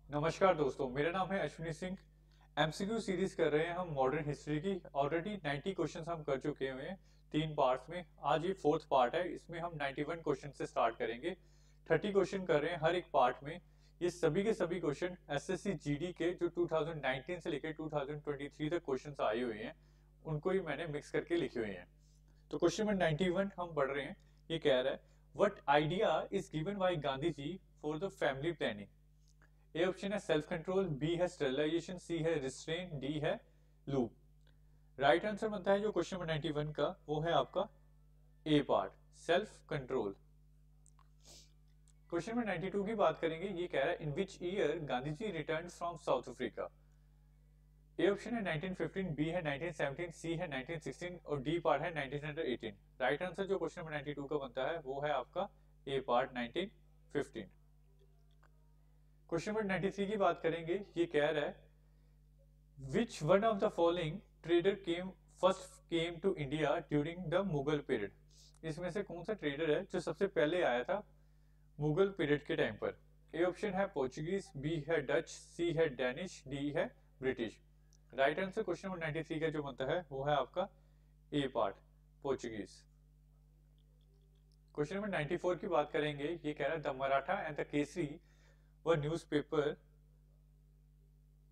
नमस्कार दोस्तों, मेरा नाम है अश्विनी सिंह। एमसीक्यू सीरीज कर रहे हैं हम मॉडर्न हिस्ट्री की। ऑलरेडी 90 क्वेश्चंस हम कर चुके हुए हैं 3 पार्ट्स में। आज ये फोर्थ पार्ट है, इसमें हम 91 क्वेश्चन से स्टार्ट करेंगे। 30 क्वेश्चन कर रहे हैं हर एक पार्ट में। ये सभी के सभी क्वेश्चन एसएससी जीडी के जो 2019 से लेकर 2023 तक क्वेश्चन आए हुए हैं, उनको ही मैंने मिक्स करके लिखे हुए हैं। तो क्वेश्चन नंबर 91 हम पढ़ रहे हैं। ये कह रहा है, what idea is given by Gandhi ji for the family planning. A option है सेल्फ कंट्रोल, बी है स्टरलाइजेशन, सी है रिस्ट्रेन, डी है लूप। राइट आंसर बनता है जो क्वेश्चन नंबर 91 का, वो है आपका A part, self control. Question number 92 की बात करेंगे। ये कह रहा है, in which year Gandhi ji return from South Africa. A option है 1915, बी है 1917, सी है 1916 और डी पार्ट है 1918। राइट आंसर जो क्वेश्चन नंबर 92 का बनता है वो है आपका ए पार्ट 1915। क्वेश्चन नंबर 93 की बात करेंगे। ये कह रहा है, which one of the following trader came to India during the Mughal period. इसमें से कौन सा ट्रेडर है जो सबसे पहले आया था मुगल पीरियड के टाइम पर। ए ऑप्शन है पोर्चुगीज, बी है डच, सी है डेनिश, डी है British. Right answer question number 93 का जो बनता है वो है आपका A part, Portuguese. Question number 94 की बात करेंगे। ये कह रहा है, the Maratha and the Kesari व newspaper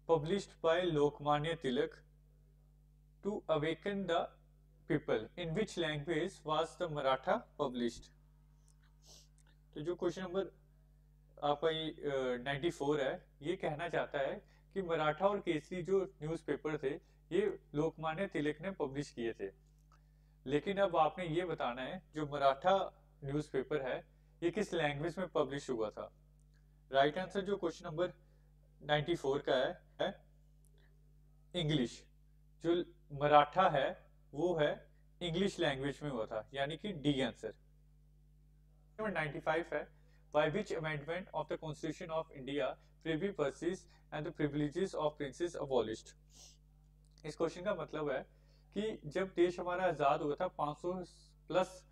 published by Lokmanya Tilak to awaken the people. In which language was the Maratha published? तो जो क्वेश्चन नंबर आपका ये 94 है, ये कहना चाहता है कि मराठा और केसरी जो न्यूज़पेपर थे, ये लोकमान्य तिलक ने पब्लिश किए थे। लेकिन अब आपने ये बताना है जो मराठा न्यूज़पेपर है ये किस लैंग्वेज में पब्लिश हुआ था। राइट आंसर जो क्वेश्चन नंबर 94 का है इंग्लिश। जो मराठा है वो है इंग्लिश लैंग्वेज में हुआ था, यानी कि डी आंसर। नंबर 95 है, by which amendment of the constitution of India privy purses and the privileges of princes abolished. इस क्वेश्चन का मतलब है कि जब देश हमारा आजाद हुआ था 500 प्लस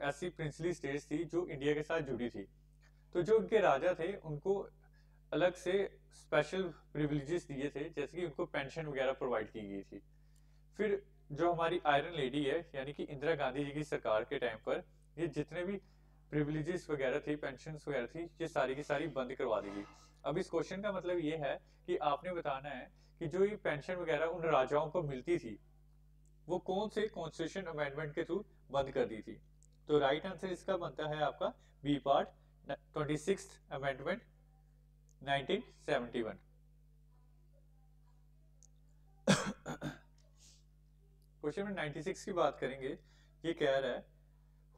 ऐसी प्रिंसली स्टेट्स थी जो इंडिया के साथ जुड़ी थी। तो जो उनके राजा थे उनको अलग से स्पेशल प्रिविलेजेस दिए थे, जैसे कि उनको पेंशन वगैरह प्रोवाइड की गई थी। फिर जो हमारी आयरन लेडी है यानी कि इंदिरा गांधी जी की सरकार के टाइम पर ये जितने भी प्रिविलेजेस वगैरह थी, पेंशन वगैरह थी, ये सारी की सारी बंद करवा दी गई। अब इस क्वेश्चन का मतलब ये है कि आपने बताना है कि जो ये पेंशन वगैरह उन राजाओं को मिलती थी वो कौन से कॉन्स्टिट्यूशन अमेंडमेंट के थ्रू बंद कर दी थी। तो राइट आंसर इसका बनता है आपका B part, 26th amendment 1971। Question number 96 की बात करेंगे। ये कह रहा है,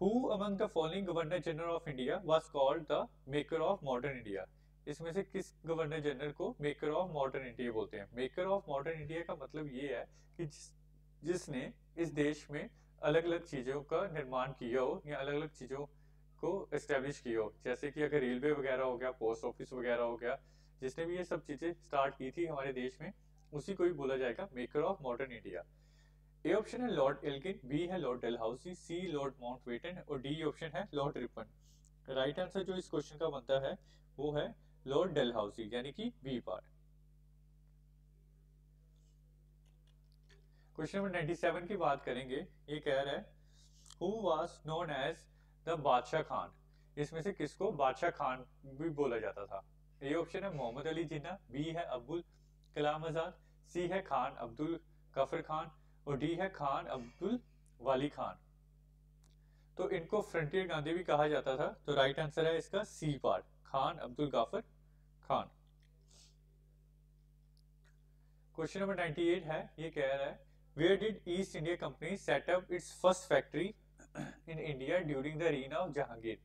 who among the following governor general of India was called the maker of modern India. इसमें से किस गवर्नर जनरल को मेकर ऑफ मॉडर्न इंडिया बोलते हैं। मेकर ऑफ मॉडर्न इंडिया का मतलब ये है कि जिसने इस देश में अलग अलग चीजों का निर्माण किया हो या अलग अलग चीजों को एस्टेब्लिश किया हो। जैसे कि अगर रेलवे वगैरह हो गया, पोस्ट ऑफिस वगैरह हो गया, जिसने भी ये सब चीजें स्टार्ट की थी हमारे देश में, उसी को ही बोला जाएगा maker of modern India. A option है लॉर्ड एल्गिन, बी है लॉर्ड डलहौसी, सी लॉर्ड माउंटबेटन और डी ऑप्शन है लॉर्ड रिपन। राइट आंसर जो इस क्वेश्चन का बनता है वो है लॉर्ड डलहौसी, यानी कि बी पार्ट। क्वेश्चन नंबर 97 की बात करेंगे। ये कह रहा है, who was known as the Badshah Khan. इसमें से किसको बादशाह खान भी बोला जाता था। ए ऑप्शन है मोहम्मद अली जिन्ना, बी है अब्दुल कलाम आजाद, सी है खान अब्दुल गफर खान और डी है खान अब्दुल वाली खान। तो इनको फ्रंटियर गांधी भी कहा जाता था। तो राइट आंसर है इसका C part, Khan Abdul Gaffar Khan. Question number 98 है। ये कह रहा है, where did East India company set up its first factory in India during the reign of Jahangir.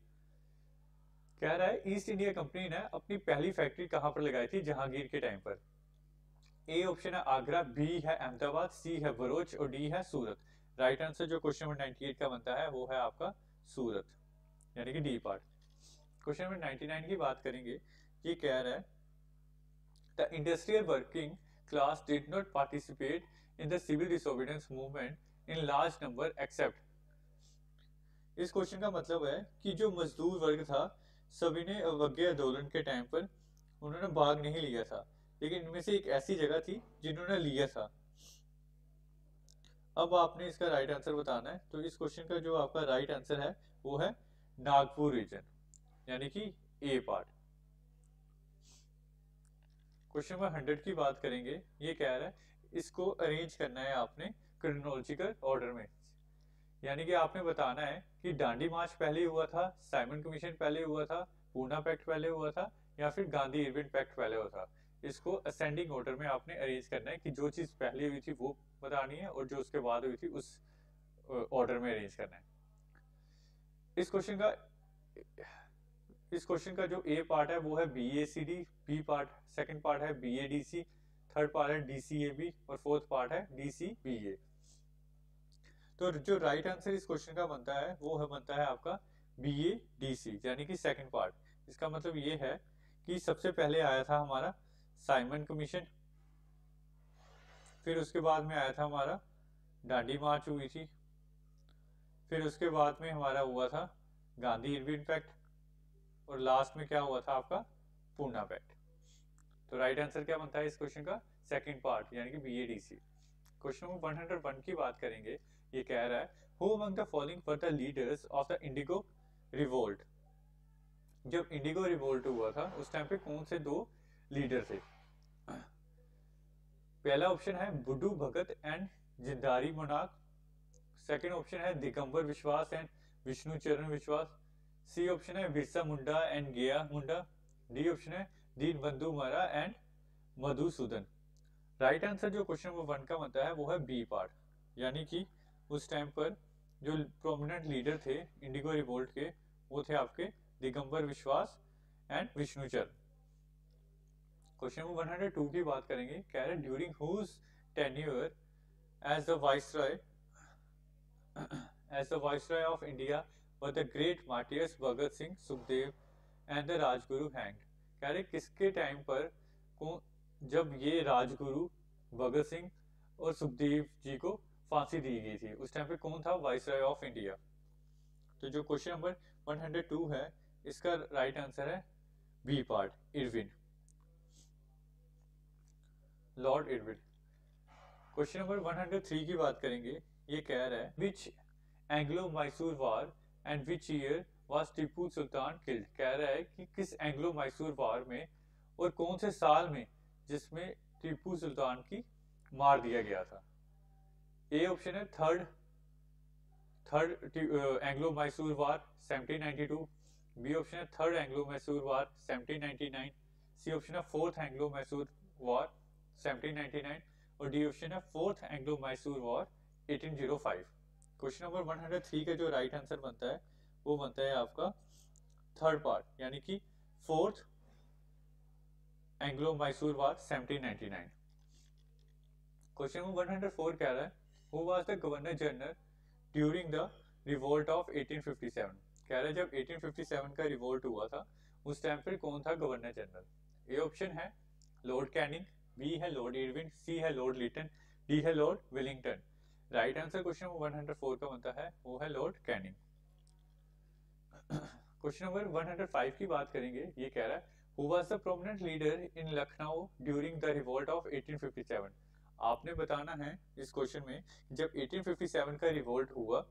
कह रहा है ईस्ट इंडिया कंपनी ने अपनी पहली फैक्ट्री कहां पर लगाई थी जहांगीर के टाइम पर। ए ऑप्शन है आगरा, बी है अहमदाबाद, सी है बरोच और डी है सूरत। राइट आंसर जो क्वेश्चन नंबर 98 का बनता है वो है आपका सूरत, यानी कि डी पार्ट। क्वेश्चन नंबर 99 की बात करेंगे। ये कह रहा है, the industrial working class did not participate in the civil disobedience movement in large number except। इस क्वेश्चन का मतलब है कि जो मजदूर वर्ग था सभी ने अवज्ञा आंदोलन के टाइम पर उन्होंने भाग नहीं लिया था, लेकिन इनमें से एक ऐसी जगह थी जिन्होंने लिया था। अब आपने इसका राइट आंसर बताना है। तो इस क्वेश्चन का जो आपका राइट आंसर है वो है नागपुर रीजन, यानी कि ए पार्ट। क्वेश्चन नंबर 100 की बात करेंगे। ये कह रहा है इसको अरेंज करना है आपने क्रोनोलॉजिकल ऑर्डर में, यानी कि आपने बताना है कि दांडी मार्च पहले हुआ था, साइमन कमीशन पहले हुआ था, पूना पैक्ट पहले हुआ था, या फिर गांधी इरविन पैक्ट पहले हुआ था। इसको असेंडिंग ऑर्डर में आपने अरेंज करना है कि जो चीज पहले हुई थी वो बतानी है और जो उसके बाद हुई थी उस ऑर्डर में अरेंज करना है। इस क्वेश्चन का जो ए पार्ट है वो है B A C D, B part second part है B A D C, third part है डी सी ए बी और फोर्थ पार्ट है डी सी बी ए। तो जो राइट आंसर इस क्वेश्चन का बनता है वो बनता है आपका बी ए डी सी, यानी कि सेकंड पार्ट। इसका मतलब ये है कि सबसे पहले आया था हमारा साइमन कमीशन, फिर उसके बाद में आया था हमारा दांडी मार्च हुई थी, फिर उसके बाद में हमारा हुआ था गांधी इरविन पैक्ट, और लास्ट में क्या हुआ था आपका पूना पैक्ट। तो राइट आंसर क्या बनता है इस क्वेश्चन का? सेकंड पार्ट, यानी कि B A D C. Question number 101 की बात करेंगे। ये कह रहा है who among the following were the leaders of the indigo revolt. जब इंडिगो रिवोल्ट हुआ था उस टाइम पे कौन से दो लीडर थे? पहला ऑप्शन है बुड्ढू भगत एंड जिंदारी मोनाक, सेकंड ऑप्शन है दिगंबर विश्वास एंड विष्णु चरण विश्वास, सी ऑप्शन है बिरसा मुंडा एंड गया मुंडा, डी ऑप्शन है दीन बंधु मरा एंड मधुसूदन। राइट आंसर जो क्वेश्चन नंबर 1 का बनता है वो है बी पार्ट, यानी कि उस टाइम पर जो प्रोमिनेंट लीडर थे इंडिगो रिवोल्ट के वो थे आपके दिगंबर विश्वास एंड विष्णुचरण। क्वेश्चन नंबर 102 की बात करेंगे। कह रहे during whose tenure as the viceroy of India were the great martyrs Bhagat Singh, Sukhdev and the Rajguru hanged. कह रहे किसके टाइम पर जब ये राजगुरु भगत सिंह और सुखदेव जी को फांसी दी गई थी, उस टाइम पे कौन था वाइसरॉय ऑफ इंडिया? तो जो क्वेश्चन नंबर 102 है इसका राइट आंसर है B part, Irwin, lord Irwin. Question number 103 की बात करेंगे। ये कह रहा है which Anglo Mysore war and which year was Tipu Sultan killed. कह रहा है कि किस एंग्लो मैसूर वार में और कौन से साल में जिसमें टीपू सुल्तान की मार दिया गया था। ए ऑप्शन है थर्ड एंग्लो मैसूर वार 1792, बी ऑप्शन है थर्ड एंग्लो मैसूर वार 1799, सी ऑप्शन है फोर्थ एंग्लो मैसूर वार 1799 और डी ऑप्शन है fourth Anglo Mysore war 1805। Question number 103 का जो राइट आंसर बनता है वो बनता है आपका थर्ड पार्ट, यानी कि fourth Anglo Mysore war 1799। Question number 104 कह रहा है who was the governor general during the revolt of 1857। कह रहा है जब 1857 का रिवोल्ट हुआ था उस टाइम पर कौन था गवर्नर जनरल? ए ऑप्शन है लॉर्ड कैनिंग, बी है लॉर्ड इरविन, सी है लॉर्ड लिटन, डी है Lord Willingdon. Right answer question number 104 का बनता है वो है लॉर्ड कैनिंग। क्वेश्चन नंबर 105 की बात करेंगे। ये कह रहा है who was the prominent leader in Lucknow during the revolt of 1857। आपने बताना है इस क्वेश्चन में जब 1857 का रिवोल्ट हुआ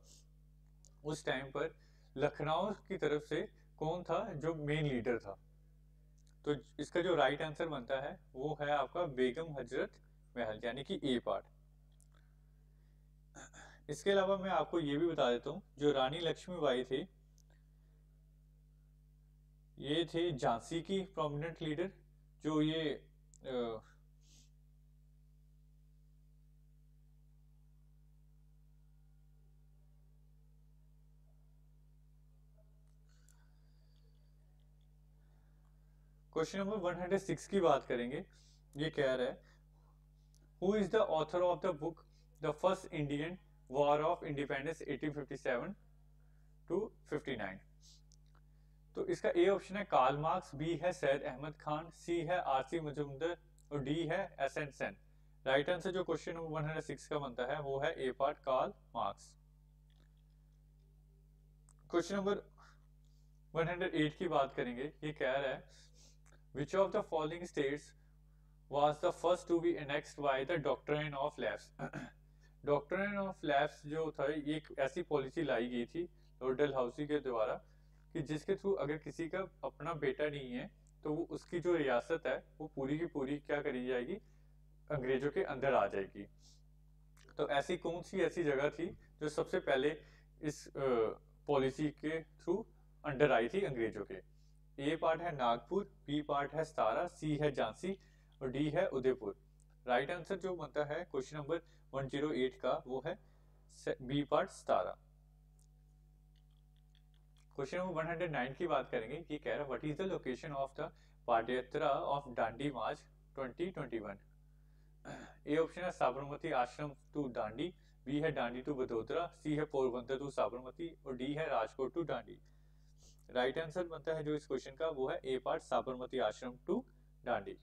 उस टाइम पर लखनऊ की तरफ से कौन था जो मेन लीडर था। तो इसका जो राइट आंसर बनता है वो है आपका बेगम हजरत महल, यानी कि ए पार्ट। इसके अलावा मैं आपको ये भी बता देता हूँ जो रानी लक्ष्मीबाई थे ये थे झांसी की प्रोमिनेंट लीडर। जो ये क्वेश्चन नंबर 106 की बात करेंगे। ये कह रहा है who is the author of the book the first Indian war of independence 1857 to 59। तो इसका ए ऑप्शन है कार्ल मार्क्स, बी है सैयद अहमद खान, सी है आरसी मजूमदार और डी है एसएन सेन। राइट आंसर जो क्वेश्चन नंबर 106 का बनता है वो है A part Karl Marx. Question number 108 की बात करेंगे। ये कह रहा है Which of the following states was the first to be annexed by the doctrine of lapse? Doctrine of lapse जो था ये एक ऐसी पॉलिसी लाई गई थी लॉर्ड डलहौसी के द्वारा कि जिसके थ्रू अगर किसी का अपना बेटा नहीं है तो वो उसकी जो रियासत है वो पूरी की पूरी क्या करी जाएगी, अंग्रेजों के अंदर आ जाएगी। तो ऐसी कौन सी ऐसी जगह थी जो सबसे पहले इस पॉलिसी के थ्रू अंडर आई थी अंग्रेजों के? ए पार्ट है नागपुर, बी पार्ट है सतारा, सी है झांसी और डी है उदयपुर। राइट आंसर जो बनता है क्वेश्चन नंबर 108 का वो है बी पार्ट सतारा। क्वेश्चन नंबर 109 की बात करेंगे। ये कह रहा है what is the location of the padyatra of Dandi March 2021? A option है साबरमती आश्रम टू दांडी, बी है दांडी टू बडोदरा, सी है पोरबंदर टू साबरमती और डी है Rajkot to Dandi. Right answer बनता है जो इस क्वेश्चन का वो है ए पार्ट साबरमती आश्रम टू दांडी।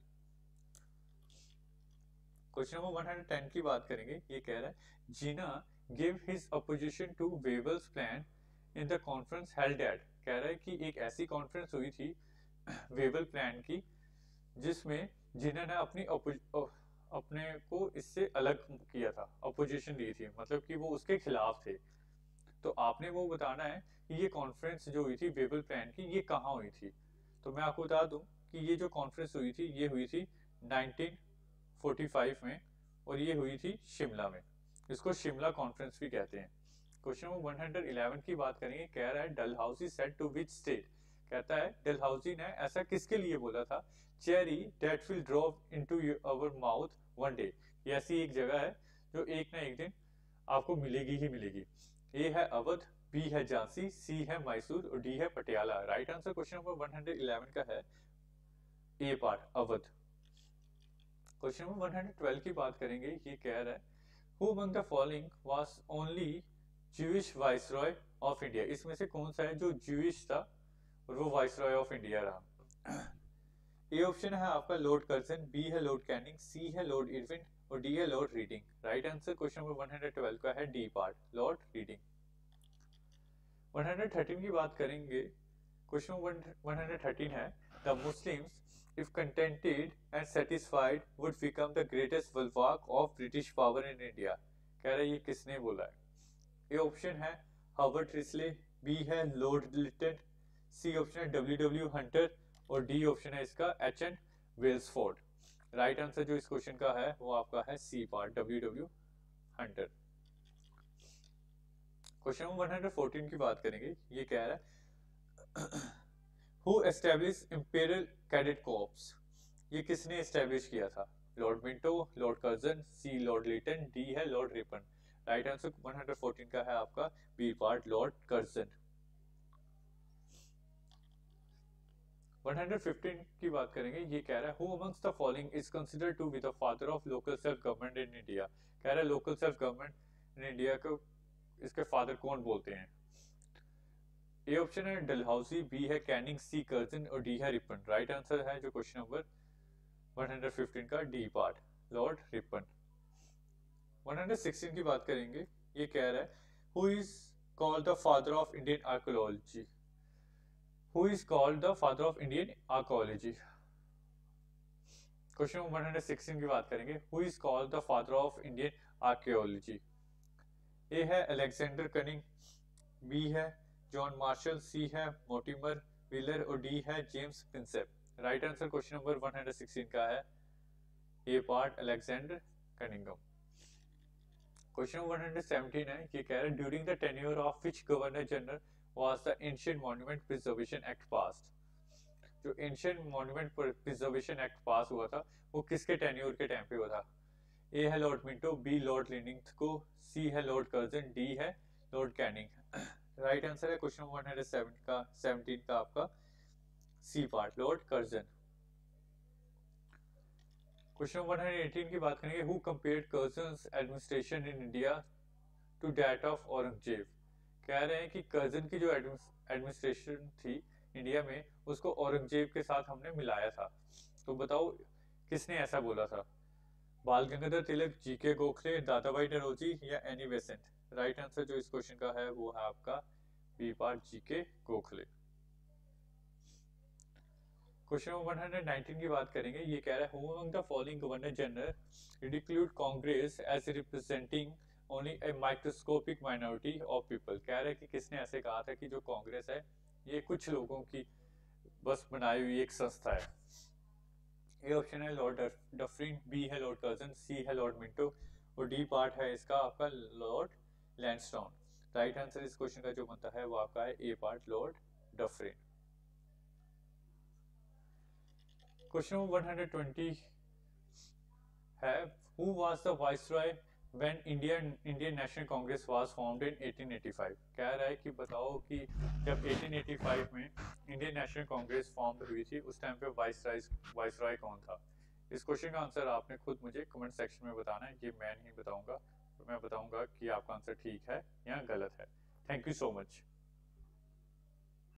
क्वेश्चन नंबर 110 की बात करेंगे। ये कह रहा है Jinnah give his opposition to Wavell's plan in the conference held at. कह रहा है कि एक ऐसी कॉन्फ्रेंस हुई थी वेवल प्लान की जिसमें जीना ने अपने को इससे अलग किया था, अपोजिशन दी थी, मतलब कि वो उसके खिलाफ थे। तो आपने वो बताना है कि ये कॉन्फ्रेंस जो हुई थी वेवल प्लान की ये कहाँ हुई थी। तो मैं आपको बता दूं कि ये जो कॉन्फ्रेंस हुई थी ये हुई थी 1945 में और ये हुई थी शिमला में। इसको शिमला कॉन्फ्रेंस भी कहते हैं। क्वेश्चन नंबर 111 की बात करेंगे। कह रहा है Dalhousie said to which state? कहता है डलहौसी ने ऐसा किसके लिए बोला था? Cherry that will drop into our mouth one day. ये ऐसी एक जगह है जो एक ना एक दिन आपको मिलेगी ही मिलेगी। ए है अवध, बी है झांसी, सी है मैसूर और डी है Patiala. Right answer question number 111 का है A part Awadh. Question number 112 की बात करेंगे। ये कह रहा है who among the following was only Jewish viceroy of India? इसमें से कौन सा है जो ज्यूइश था और वो वाइसरॉय ऑफ इंडिया रहा? ए ऑप्शन है आपका लॉर्ड कर्जन, बी है लॉर्ड कैनिंग, सी है लॉर्ड इरविन और डी है Lord reading. Right answer question number 112 का है डी पार्ट लॉर्ड रीडिंग। 113 की बात करेंगे। क्वेश्चन नंबर 113 है the Muslims if contented and satisfied would become the greatest bulwark of British power in India। कह रहा है ये किसने बोला है? ए ऑप्शन है हर्बर्ट रिस्ले, बी है लॉर्ड लिटन, सी ऑप्शन है डब्ल्यू हंटर और डी ऑप्शन है इसका एच.एन. वेल्सफोर्ड। राइट आंसर जो इस क्वेश्चन का है वो आपका है C part W Hunter. Question number 114 की बात करेंगे। ये कह रहा है who establish imperial cadet corps? ये किसने एस्टैब्लिश किया था? Lord Minto, Lord Curzon, C Lord Lytton, D है लॉर्ड रिपन। राइट आंसर 114 का है आपका बी पार्ट लॉर्ड कर्जन। 115 की बात करेंगे। ये कह रहा है who amongst the following is considered to be the father of local self government in India? कह रहा है local self government in India को इसके फादर कौन बोलते हैं? ए ऑप्शन है डलहौसी, बी है कैनिंग, सी कर्जन और डी है रिपन। राइट आंसर है जो क्वेश्चन नंबर 115 का डी पार्ट लॉर्ड रिपन। 116 की बात करेंगे। ये कह रहा है who is called the father of Indian archaeology? Who is called the father of Indian archaeology? Question number 116 की बात करेंगे। Who is called the father of Indian archaeology? A है अलेक्जेंडर कनिंग, बी है जॉन मार्शल, सी है Mortimer Wheeler और D है James Prinsep. Right answer question number 116 का है A part Alexander Cunningham. Question number 117 है। ये कह रहा है during the tenure of which governor general was the ancient monument preservation act passed? जो ancient monument preservation act pass हुआ था वो किसके टेन्योर के टाइम पे हुआ था? ए है लॉर्ड मिंटो, बी लॉर्ड लिंडिंगको, सी है लॉर्ड कर्जन, डी है लॉर्ड कैनिंग। राइट आंसर है क्वेश्चन 117 का आपका C part lord Curzon. Question 118 की बात करेंगे। Who compared Curzon's administration in India to that of Aurangzeb? कह रहे हैं कि कर्जन की जो एडमिनिस्ट्रेशन थी इंडिया में उसको औरंगजेब के साथ हमने मिलाया था। तो बताओ किसने ऐसा बोला था? बाल गंगाधर तिलक, जी.के. गोखले, दादा भाई नौरोजी या एनी बेसेंट? राइट आंसर जो इस क्वेश्चन का है वो है आपका B part G K. Gokhale. Question number 119 की बात करेंगे। ये कह रहा है who among the following governor general ridiculed Congress as representing only a microscopic minority of people. कह रहा है कि किसने ऐसे कहा था कि जो कांग्रेस है ये कुछ लोगों की बस बनाई हुई एक संस्था है। ए ऑप्शन है लॉर्ड डफरिन, बी है लॉर्ड कर्जन, सी है लॉर्ड मिंटो और डी पार्ट है इसका आपका लॉर्ड लैंडस्टोन। राइट आंसर इस क्वेश्चन का जो बनता है वो आपका है A part lord Dufferin. Question number 120 है who was the viceroy when Indian National Congress was formed in 1885। कह रहा है कि बताओ कि जब 1885 में इंडियन नेशनल कांग्रेस फॉर्म हुई थी उस टाइम पे वाइसरॉय कौन था। इस क्वेश्चन का आंसर आपने खुद मुझे कमेंट सेक्शन में बताना है, ये मैं नहीं बताऊंगा। तो मैं बताऊंगा कि आपका आंसर ठीक है या गलत है। Thank you so much.